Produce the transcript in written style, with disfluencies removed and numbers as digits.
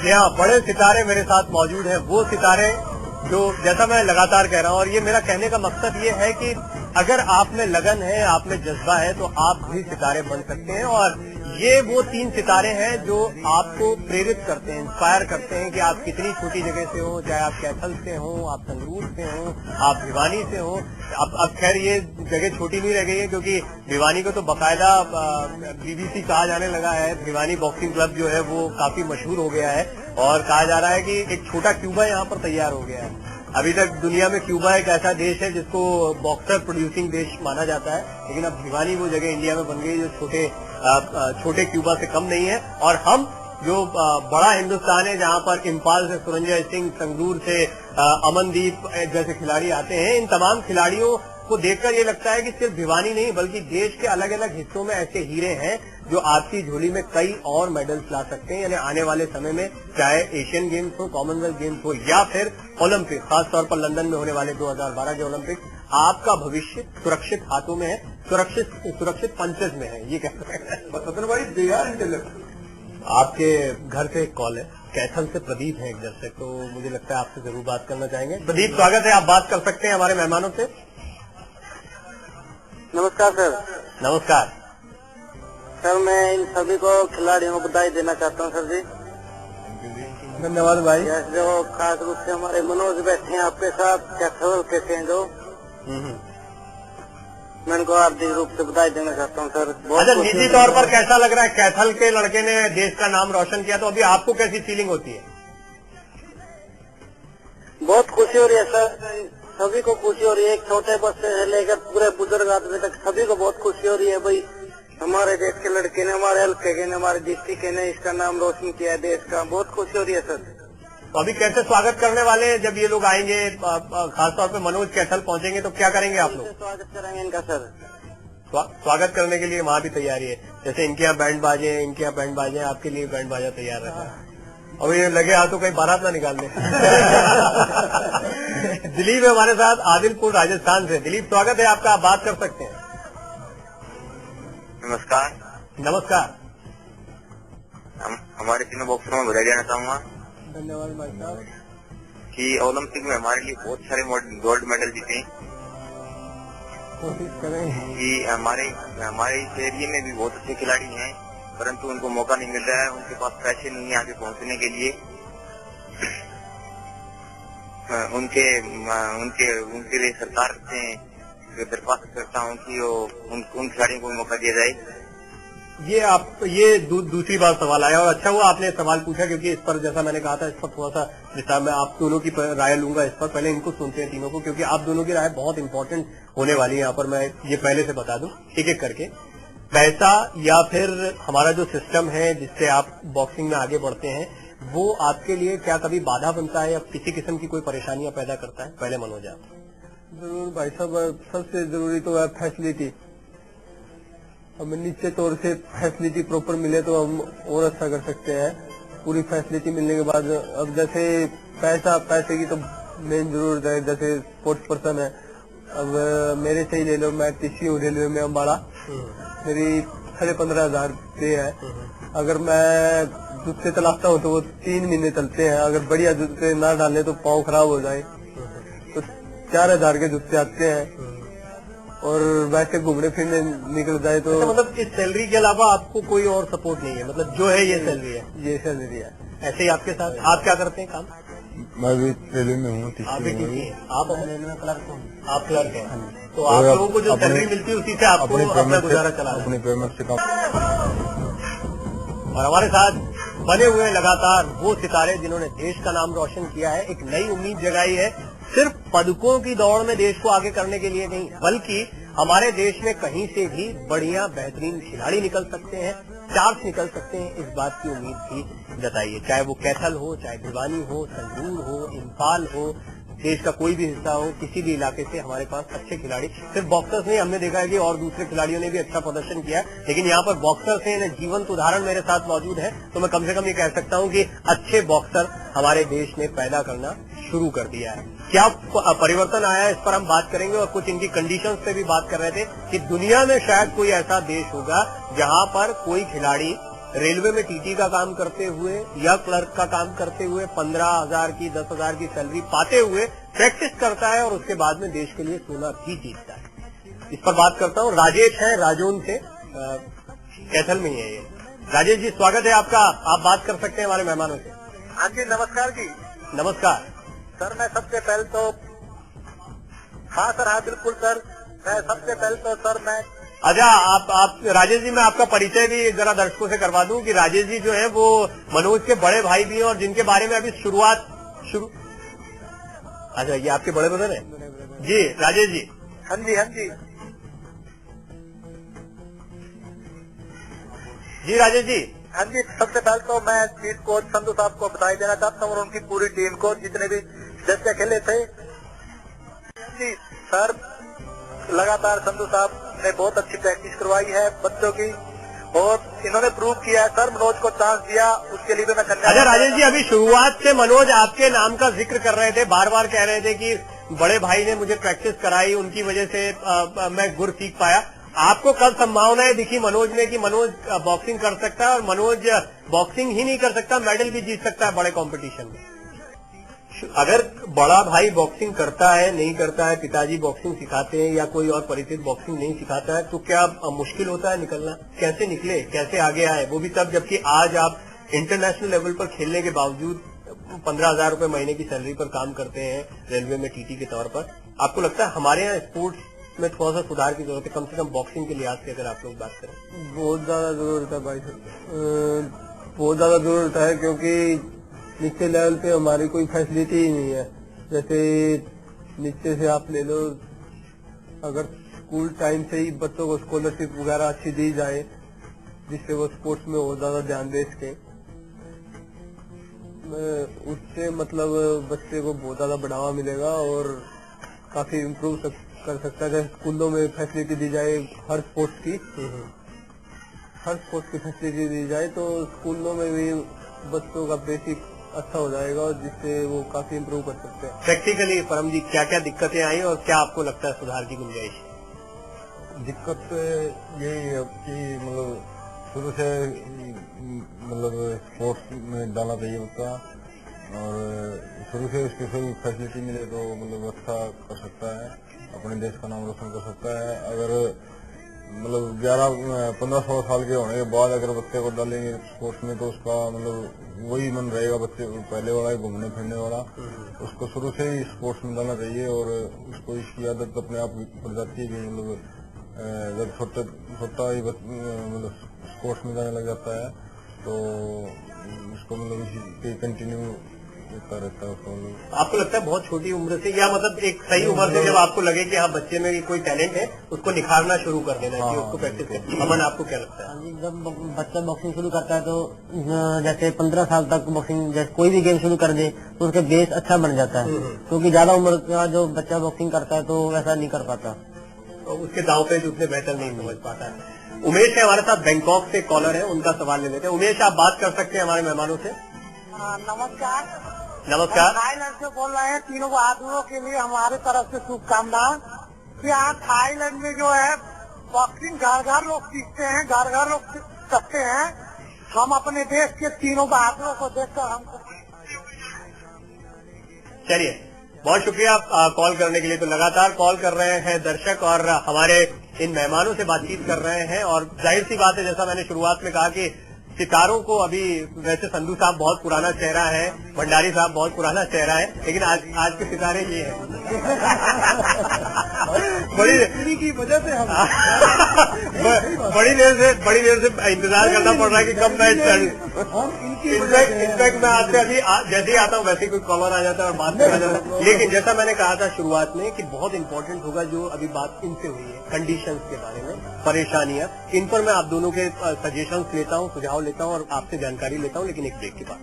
जी हाँ, बड़े सितारे मेरे साथ मौजूद हैं, वो सितारे जो जैसा मैं लगातार कह रहा हूँ, और ये मेरा कहने का मकसद ये है कि अगर आप में लगन है, आप में जज्बा है, तो आप भी सितारे बन सकते हैं। और ये वो 3 सितारे हैं जो आपको प्रेरित करते हैं, इंस्पायर करते हैं कि आप कितनी छोटी जगह से हो, चाहे आप कैथल से हो, आप संगरूर से हो, आप भिवानी से हो। अब खैर ये जगह छोटी नहीं रह गई है, क्योंकि भिवानी को तो बाकायदा बीबीसी कहा जाने लगा है। भिवानी बॉक्सिंग क्लब जो है वो काफी मशहूर हो गया है, और कहा जा रहा है कि एक छोटा क्यूबा यहाँ पर तैयार हो गया है। अभी तक दुनिया में क्यूबा एक ऐसा देश है जिसको बॉक्सर प्रोड्यूसिंग देश माना जाता है, लेकिन अब भिवानी वो जगह इंडिया में बन गई जो छोटे क्यूबा से कम नहीं है। और हम जो बड़ा हिंदुस्तान है, जहां पर इम्फाल से सुरंजय सिंह, संगरूर से अमनदीप जैसे खिलाड़ी आते हैं, इन तमाम खिलाड़ियों को देखकर ये लगता है कि सिर्फ भिवानी नहीं बल्कि देश के अलग अलग हिस्सों में ऐसे हीरे हैं जो आपकी झोली में कई और मेडल्स ला सकते हैं। यानी आने वाले समय में चाहे एशियन गेम्स हो, कॉमनवेल्थ गेम्स हो, या फिर ओलंपिक, खासतौर पर लंदन में होने वाले 2012 के ओलंपिक, आपका भविष्य सुरक्षित हाथों में है, सुरक्षित पंचेस में है, ये कह सकते हैं। आपके घर से एक कॉल है, कैथल से प्रदीप है एक दर्शक, तो मुझे लगता है आपसे जरूर बात करना चाहेंगे। प्रदीप, स्वागत है, आप बात कर सकते हैं हमारे मेहमानों से। नमस्कार सर। नमस्कार सर, मैं इन सभी को खिलाड़ियों को बधाई देना चाहता हूं सर जी। धन्यवाद भाई। जो खास रूप से हमारे मनोज बैठे हैं आपके साथ, कैथल के हैं जो, मैं इनको हार्दिक रूप से बधाई देना चाहता हूं सर। अच्छा, निजी तौर पर कैसा लग रहा है? कैथल के लड़के ने देश का नाम रोशन किया, तो अभी आपको कैसी फीलिंग होती है? बहुत खुशी हो रही है सर, सभी को खुशी हो रही है, एक छोटे बच्चे से लेकर पूरे बुजुर्ग आदमी तक सभी को बहुत खुशी हो रही है। भाई, हमारे देश के लड़के ने, हमारे हल्के के ने, हमारे डिस्ट्रिक्ट के ने इसका नाम रोशन किया है देश का, बहुत खुशी हो रही है सर। तो अभी कैसे स्वागत करने वाले हैं जब ये लोग आएंगे, खासतौर पे मनोज कैथल पहुंचेंगे, तो क्या करेंगे आप लोग? स्वागत करेंगे इनका सर। स्वागत करने के लिए वहाँ भी तैयारी है, जैसे इनके यहाँ बैंड बाजे हैं, इनके यहाँ बैंड बाजे हैं, आपके लिए बैंड बाजा तैयार रहता है। और ये लगे हाथों कहीं बारात ना निकाल दे। दिलीप है हमारे साथ, आदिलपुर राजस्थान से। दिलीप, स्वागत है आपका, आप बात कर सकते हैं। नमस्कार। नमस्कार। हमारे तीनों बॉक्सरों में बधाई देना चाहूंगा। धन्यवाद भाई साहब। कि ओलंपिक में हमारे लिए बहुत सारे गोल्ड मेडल जीते। कोशिश करें कि हमारे इस एरिया में भी बहुत अच्छे खिलाड़ी हैं, परंतु उनको मौका नहीं मिल रहा है, उनके पास पैसे नहीं है आगे पहुंचने के लिए। उनके लिए सरकार से दरख्वास्त करता हूँ कि उन खिलाड़ियों को मौका दिया जाए। ये दूसरी बार सवाल आया, और अच्छा हुआ आपने सवाल पूछा, क्योंकि इस पर जैसा मैंने कहा था, इस पर थोड़ा सा विस्तार में आप दोनों की राय लूंगा। इस पर पहले इनको सुनते हैं तीनों को, क्योंकि आप दोनों की राय बहुत इंपॉर्टेंट होने वाली है। यहाँ पर मैं ये पहले से बता दूं एक एक करके। पैसा या फिर हमारा जो सिस्टम है जिससे आप बॉक्सिंग में आगे बढ़ते हैं, वो आपके लिए क्या कभी बाधा बनता है या किसी किस्म की कोई परेशानियां पैदा करता है? पहले मनोज आप। जरूर भाई साहब, सबसे जरूरी तो है फैसिलिटी। हमें निश्चित तौर से फैसिलिटी प्रॉपर मिले तो हम और अच्छा कर सकते हैं। पूरी फैसिलिटी मिलने के बाद, अब जैसे पैसे की तो मेन जरूरत है। जैसे स्पोर्ट्स पर्सन है, अब मेरे से ही ले लो, मैं टीसी हूँ रेलवे में अम्बाड़ा, मेरी 15,500 पे है। अगर मैं जूते चलाता हूँ तो वो 3 महीने चलते हैं, अगर बढ़िया जूते ना डाले तो पाँव खराब हो जाए, तो 4,000 के जूते आते हैं। और वैसे घूमने फिरने निकल जाए तो मतलब इस सैलरी के अलावा आपको कोई और सपोर्ट नहीं है? मतलब जो है ये सैलरी है? ये सैलरी है। ऐसे ही आपके साथ आप क्या करते हैं काम? मैं भी रेलवे में हूँ। आप भी टीसी हैं? आप रेलवे में क्लर्क हैं? आप क्लर्क हैं, तो आप लोगों को जो सैलरी मिलती है उसी से आपको अपना गुजारा चला अपनी पेमेंट से काम। और हमारे साथ बने हुए लगातार वो सितारे जिन्होंने देश का नाम रोशन किया है, एक नई उम्मीद जगाई है। सिर्फ पदकों की दौड़ में देश को आगे करने के लिए नहीं, बल्कि हमारे देश में कहीं से भी बढ़िया बेहतरीन खिलाड़ी निकल सकते हैं, स्टार्स निकल सकते हैं, इस बात की उम्मीद भी जताइए। चाहे वो कैथल हो, चाहे भिवानी हो, संगरूर हो, इम्फाल हो, देश का कोई भी हिस्सा हो, किसी भी इलाके से हमारे पास अच्छे खिलाड़ी, सिर्फ बॉक्सर्स नहीं, हमने देखा है कि और दूसरे खिलाड़ियों ने भी अच्छा प्रदर्शन किया है, लेकिन यहाँ पर बॉक्सर्स हैं, जीवंत उदाहरण मेरे साथ मौजूद है। तो मैं कम से कम ये कह सकता हूँ कि अच्छे बॉक्सर हमारे देश ने पैदा करना शुरू कर दिया है। क्या परिवर्तन आया है, इस पर हम बात करेंगे, और कुछ इनकी कंडीशंस पे भी बात कर रहे थे कि दुनिया में शायद कोई ऐसा देश होगा जहां पर कोई खिलाड़ी रेलवे में टीटी का काम करते हुए या क्लर्क का काम करते हुए 15,000 की 10,000 की सैलरी पाते हुए प्रैक्टिस करता है और उसके बाद में देश के लिए सोना भी जीतता है। इस पर बात करता हूँ। राजेश है राजौन से, कैथल में ही है ये। राजेश जी, स्वागत है आपका। आप बात कर सकते हैं हमारे मेहमानों से। हाँ जी, नमस्कार जी। नमस्कार सर, मैं सबसे पहले तो हाँ सर, हाँ बिल्कुल सर, मैं सबसे पहले तो सर मैं अच्छा, आप राजेश जी, मैं आपका परिचय भी जरा दर्शकों से करवा दूं कि राजेश जी जो है वो मनोज के बड़े भाई भी हैं और जिनके बारे में अभी शुरू अच्छा, ये आपके बड़े ब्रदर हैं जी। राजेश जी, हाँ जी, हाँ जी जी राजेश जी। हाँ जी, सबसे पहले तो मैं चीफ कोच संधू साहब को बधाई देना चाहता हूँ और उनकी पूरी टीम को, जितने भी जैसे खेले थे। जी सर, लगातार संधू साहब ने बहुत अच्छी प्रैक्टिस करवाई है बच्चों की और इन्होंने प्रूव किया है। सर, मनोज को चांस दिया, उसके लिए भी मैं धन्यवाद। अच्छा राजेश जी, अभी शुरुआत से मनोज आपके नाम का जिक्र कर रहे थे, बार बार कह रहे थे कि बड़े भाई ने मुझे प्रैक्टिस कराई, उनकी वजह से मैं गुर सीख पाया। आपको कब संभावनाएं दिखी मनोज में कि मनोज बॉक्सिंग कर सकता है और मनोज बॉक्सिंग ही नहीं कर सकता, मेडल भी जीत सकता है बड़े कंपटीशन में? अगर बड़ा भाई बॉक्सिंग करता है, नहीं करता है, पिताजी बॉक्सिंग सिखाते हैं या कोई और परिचित बॉक्सिंग नहीं सिखाता है, तो क्या मुश्किल होता है निकलना? कैसे निकले, कैसे आगे आए, वो भी तब जबकि आज आप इंटरनेशनल लेवल पर खेलने के बावजूद 15,000 रुपए महीने की सैलरी पर काम करते हैं रेलवे में टीटी के तौर पर। आपको लगता है हमारे यहाँ स्पोर्ट्स में थोड़ा सा सुधार की जरूरत है, कम से कम बॉक्सिंग के लिहाज से अगर आप लोग बात करें? बहुत ज्यादा जरूरत है भाई साहब, बहुत ज्यादा जरूरत है, क्योंकि नीचे लेवल पे हमारी कोई फैसिलिटी ही नहीं है। जैसे नीचे से आप ले लो, अगर स्कूल टाइम से ही बच्चों को स्कॉलरशिप वगैरह अच्छी दी जाए जिससे वो स्पोर्ट्स में और ज्यादा ध्यान दे सके, उससे मतलब बच्चे को बहुत ज्यादा बढ़ावा मिलेगा और काफी इम्प्रूव कर सकता है। जैसे स्कूलों में फैसिलिटी दी जाए हर स्पोर्ट्स की, हर स्पोर्ट्स की फैसिलिटी दी जाए तो स्कूलों में भी बच्चों का बेसिक अच्छा हो जाएगा और जिससे वो काफी इम्प्रूव कर सकते हैं। प्रैक्टिकली परम जी, क्या क्या दिक्कतें आई और क्या आपको लगता है सुधार की गुंजाइश? दिक्कत यही है कि मतलब शुरू से मतलब स्पोर्ट्स में डालना चाहिए बच्चा और शुरू से उसको कोई फैसिलिटी मिले तो मतलब अच्छा कर सकता है, अपने देश का नाम रोशन कर सकता है। अगर मतलब 11-15-16 साल के होने के बाद अगर बच्चे को डालेंगे स्पोर्ट्स में तो उसका मतलब वही मन रहेगा बच्चे पहले वाला ही घूमने फिरने वाला। उसको शुरू से ही स्पोर्ट्स में डालना चाहिए और उसको इसकी आदत अपने आप पड़ जाती है कि मतलब जब छोटा ही मतलब स्पोर्ट्स में जाने लग जाता है तो उसको मतलब इसी कंटिन्यू रहता है उसको। आपको लगता है बहुत छोटी उम्र से या मतलब एक सही उम्र से जब आपको लगे कि हाँ बच्चे में कोई टैलेंट है उसको निखारना शुरू कर देना चाहिए, उसको प्रैक्टिस करना? अमन, आपको क्या लगता है? जब बच्चा बॉक्सिंग शुरू करता है तो जैसे 15 साल तक बॉक्सिंग, जैसे कोई भी गेम शुरू कर दे तो उसका बेस अच्छा बन जाता है, क्योंकि ज्यादा उम्र का जो बच्चा बॉक्सिंग करता है तो वैसा नहीं कर पाता, तो उसके दाव पे उतने बेहतर नहीं समझ पाता है। उमेश है हमारे साथ, बैंकॉक से कॉलर है, उनका सवाल ले लेते हैं। उमेश, आप बात कर सकते हैं हमारे मेहमानों से। नमस्कार। नमस्कार। थाईलैंड से बोल रहे हैं, तीनों बहादुरों के लिए हमारे तरफ से शुभकामनाएं। यहाँ थाईलैंड में जो है बॉक्सिंग घर लोग सीखते हैं, घर लोग करते हैं। हम अपने देश के तीनों बहादुरों को देखकर हमको चलिए, बहुत शुक्रिया कॉल करने के लिए। तो लगातार कॉल कर रहे हैं दर्शक और हमारे इन मेहमानों से बातचीत कर रहे हैं और जाहिर सी बात है, जैसा मैंने शुरुआत में कहा कि सितारों को अभी वैसे संधू साहब बहुत पुराना चेहरा है, भंडारी साहब बहुत पुराना चेहरा है, लेकिन आज के सितारे ये हैं। बड़ी की वजह से हम बड़ी देर से इंतजार करना पड़ रहा है कि कब मैच चल। इनफैक्ट मैं आपसे अभी जैसे ही आता हूँ वैसे कोई कॉलर आ जाता है और बात करा जाता है। लेकिन जैसा मैंने कहा था शुरुआत में कि बहुत इंपॉर्टेंट होगा जो अभी बात इनसे हुई है, कंडीशंस के बारे में, परेशानियां, इन पर मैं आप दोनों के सजेशंस लेता हूँ, सुझाव लेता हूँ और आपसे जानकारी लेता हूँ, लेकिन एक ब्रेक के बाद।